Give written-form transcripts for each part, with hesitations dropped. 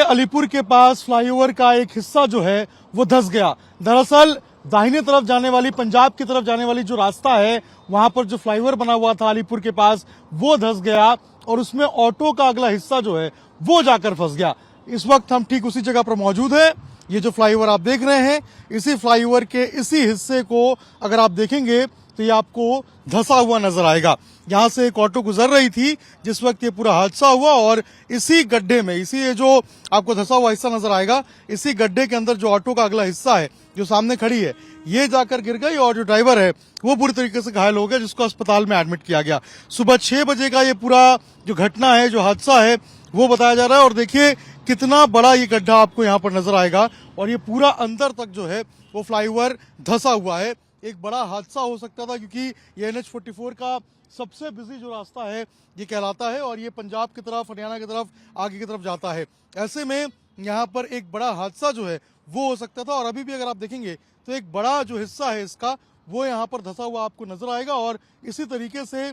अलीपुर के पास फ्लाईओवर का एक हिस्सा जो है वो धंस गया। दरअसल दाहिने तरफ जाने वाली, पंजाब की तरफ जाने वाली जो रास्ता है, वहां पर जो फ्लाईओवर बना हुआ था अलीपुर के पास, वो धंस गया और उसमें ऑटो का अगला हिस्सा जो है वो जाकर फंस गया। इस वक्त हम ठीक उसी जगह पर मौजूद हैं। ये जो फ्लाईओवर आप देख रहे हैं, इसी फ्लाईओवर के इसी हिस्से को अगर आप देखेंगे तो ये आपको धंसा हुआ नजर आएगा। यहां से एक ऑटो गुजर रही थी जिस वक्त ये पूरा हादसा हुआ और इसी गड्ढे में, इसी ये जो आपको धंसा हुआ हिस्सा नजर आएगा, इसी गड्ढे के अंदर जो ऑटो का अगला हिस्सा है जो सामने खड़ी है, ये जाकर गिर गई और जो ड्राइवर है वो बुरी तरीके से घायल हो गया, जिसको अस्पताल में एडमिट किया गया। सुबह 6 बजे का ये पूरा जो घटना है, जो हादसा है, वो बताया जा रहा है। और देखिए कितना बड़ा ये गड्ढा आपको यहाँ पर नजर आएगा और ये पूरा अंदर तक जो है वो फ्लाईओवर धंसा हुआ है। एक बड़ा हादसा हो सकता था क्योंकि ये NH-44 का सबसे बिजी जो रास्ता है ये कहलाता है और ये पंजाब की तरफ, हरियाणा की तरफ, आगे की तरफ जाता है। ऐसे में यहाँ पर एक बड़ा हादसा जो है वो हो सकता था और अभी भी अगर आप देखेंगे तो एक बड़ा जो हिस्सा है इसका वो यहाँ पर धंसा हुआ आपको नजर आएगा। और इसी तरीके से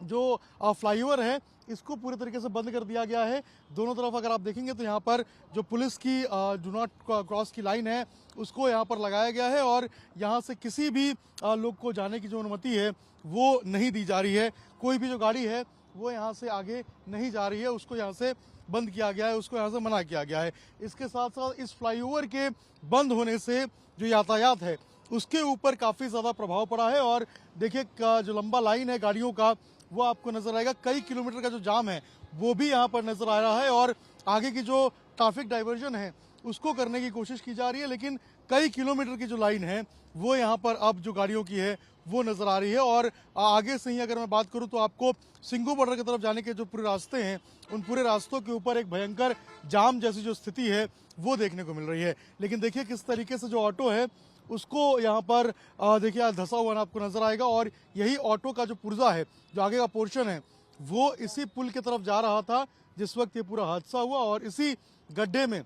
जो फ्लाईओवर है इसको पूरे तरीके से बंद कर दिया गया है। दोनों तरफ अगर आप देखेंगे तो यहाँ पर जो पुलिस की डू नॉट क्रॉस की लाइन है उसको यहाँ पर लगाया गया है और यहाँ से किसी भी लोग को जाने की जो अनुमति है वो नहीं दी जा रही है। कोई भी जो गाड़ी है वो यहाँ से आगे नहीं जा रही है, उसको यहाँ से बंद किया गया है, उसको यहाँ से मना किया गया है। इसके साथ साथ इस फ्लाईओवर के बंद होने से जो यातायात है उसके ऊपर काफ़ी ज़्यादा प्रभाव पड़ा है। और देखिए जो लंबा लाइन है गाड़ियों का वो आपको नजर आएगा। कई किलोमीटर का जो जाम है वो भी यहाँ पर नजर आ रहा है और आगे की जो ट्रैफिक डाइवर्जन है उसको करने की कोशिश की जा रही है, लेकिन कई किलोमीटर की जो लाइन है वो यहाँ पर अब जो गाड़ियों की है वो नजर आ रही है। और आगे से ही अगर मैं बात करूँ तो आपको सिंघू बॉर्डर की तरफ जाने के जो पूरे रास्ते हैं उन पूरे रास्तों के ऊपर एक भयंकर जाम जैसी जो स्थिति है वो देखने को मिल रही है। लेकिन देखिए किस तरीके से जो ऑटो है उसको यहाँ पर देखिए धंसा हुआ आपको नजर आएगा और यही ऑटो का जो पुर्जा है, जो आगे का पोर्शन है, वो इसी पुल की तरफ जा रहा था जिस वक्त ये पूरा हादसा हुआ और इसी गड्ढे में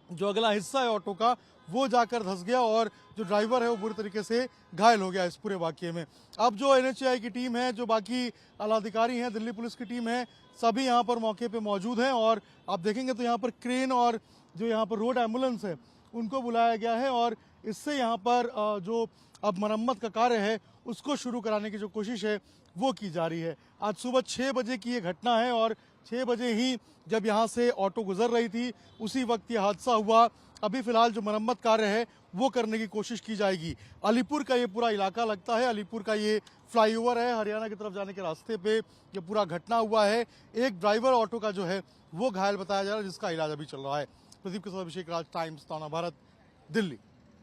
जो अगला हिस्सा है ऑटो का वो जाकर धंस गया और जो ड्राइवर है वो बुरी तरीके से घायल हो गया इस पूरे वाकये में। अब जो NHAI की टीम है, जो बाकी आला अधिकारी हैं, दिल्ली पुलिस की टीम है, सभी यहाँ पर मौके पे मौजूद हैं और आप देखेंगे तो यहाँ पर क्रेन और जो यहाँ पर रोड एम्बुलेंस है उनको बुलाया गया है और इससे यहाँ पर जो अब मरम्मत का कार्य है उसको शुरू कराने की जो कोशिश है वो की जा रही है। आज सुबह 6 बजे की ये घटना है और 6 बजे ही जब यहाँ से ऑटो गुजर रही थी उसी वक्त ये हादसा हुआ। अभी फिलहाल जो मरम्मत कार्य है वो करने की कोशिश की जाएगी। अलीपुर का ये पूरा इलाका लगता है, अलीपुर का ये फ्लाईओवर है, हरियाणा की तरफ जाने के रास्ते पे ये पूरा घटना हुआ है। एक ड्राइवर ऑटो का जो है वो घायल बताया जा रहा है जिसका इलाज अभी चल रहा है। प्रदीप के साथ अभिषेक राज, टाइम्स, ताना भारत, दिल्ली।